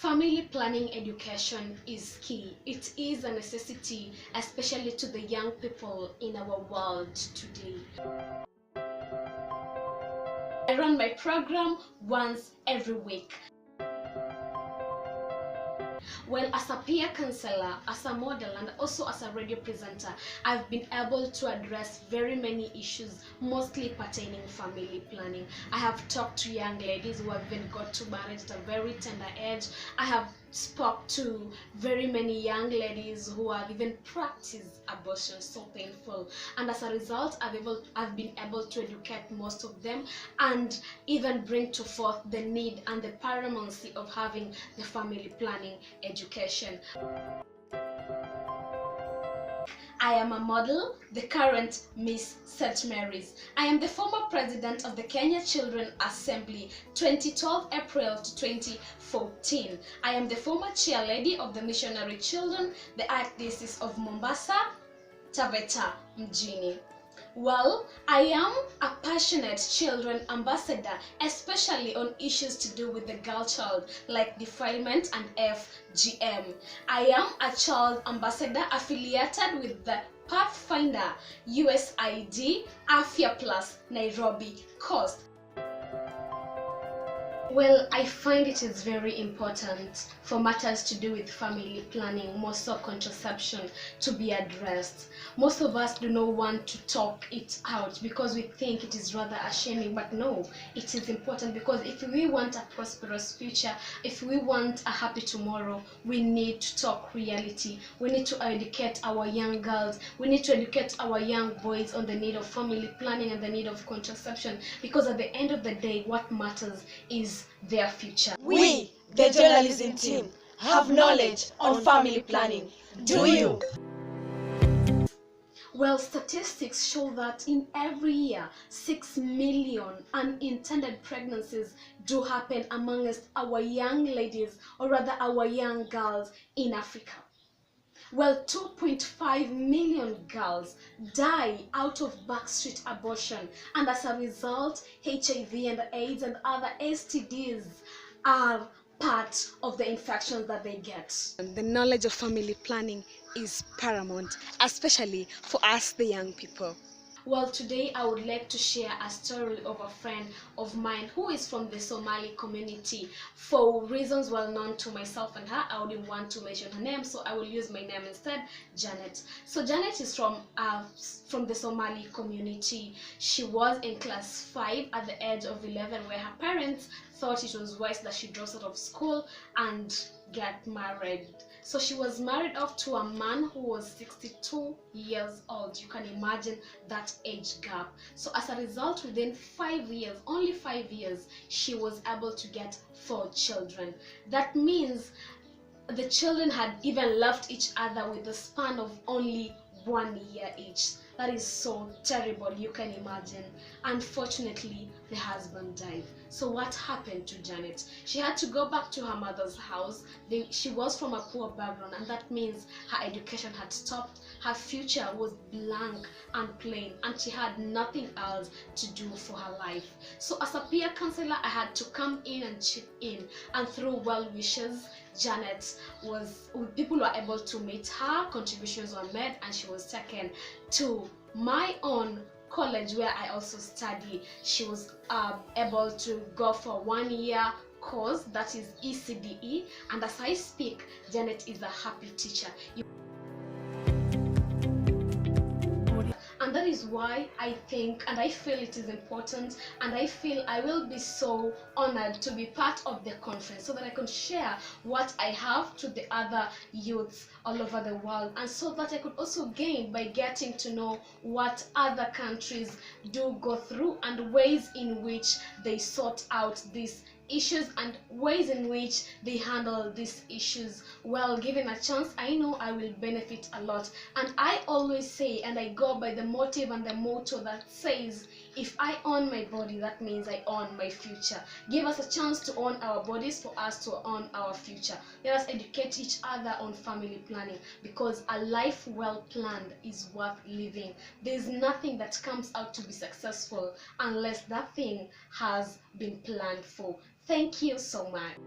Family planning education is key. It is a necessity, especially to the young people in our world today. I run my program once every week. Well, as a peer counselor, as a model, and also as a radio presenter, I've been able to address very many issues, mostly pertaining family planning. I have talked to young ladies who have even got to marriage at a very tender age. I have spoke to very many young ladies who have even practiced abortion, so painful, and as a result I've been able to educate most of them and even bring to forth the need and the paramountcy of having the family planning education. I am a model, the current Miss St. Mary's. I am the former president of the Kenya Children Assembly 2012 April to 2014. I am the former chair lady of the Missionary Children, the Archdiocese of Mombasa, Taveta Mjini. Well, I am a passionate children ambassador, especially on issues to do with the girl child, like defilement and FGM. I am a child ambassador affiliated with the Pathfinder USID Afya Plus Nairobi Coast. Well, I find it is very important for matters to do with family planning, more so contraception, to be addressed. Most of us do not want to talk it out because we think it is rather ashaming, but no, it is important, because if we want a prosperous future, if we want a happy tomorrow, we need to talk reality. We need to educate our young girls, we need to educate our young boys on the need of family planning and the need of contraception, because at the end of the day, what matters is their future. We, the journalism team, have knowledge on family planning. Do you? Well, statistics show that in every year, 6 million unintended pregnancies do happen amongst our young ladies, or rather our young girls in Africa. Well, 2.5 million girls die out of backstreet abortion, and as a result, HIV and AIDS and other STDs are part of the infections that they get. The knowledge of family planning is paramount, especially for us, the young people. Well, today I would like to share a story of a friend of mine who is from the Somali community. For reasons well known to myself and her, I wouldn't want to mention her name, so I will use my name instead, Janet. So Janet is from the Somali community. She was in class 5 at the age of 11, where her parents thought it was wise that she drops out of school and get married. So she was married off to a man who was 62 years old. You can imagine that age gap. So as a result, within 5 years, only 5 years, she was able to get 4 children. That means the children had even left each other with a span of only 1 year each. That is so terrible, you can imagine. Unfortunately, the husband died. So what happened to Janet? She had to go back to her mother's house. She was from a poor background, and that means her education had stopped. Her future was blank and plain, and she had nothing else to do for her life. So as a peer counselor, I had to come in and chip in, and through well wishes, people were able to meet her, contributions were made, and she was taken to my own college where I also study. She was able to go for 1 year course, that is ECDE, and as I speak, Janet is a happy teacher. And that is why I think and I feel it is important, and I feel I will be so honored to be part of the conference so that I can share what I have to the other youths all over the world, and so that I could also gain by getting to know what other countries do go through and ways in which they sort out these issues and ways in which they handle these issues. Well, given a chance, I know I will benefit a lot. And I always say, and I go by the motive and the motto that says, if I own my body, that means I own my future. Give us a chance to own our bodies for us to own our future. Let us educate each other on family planning, because a life well planned is worth living. There's nothing that comes out to be successful unless that thing has been planned for. Thank you so much.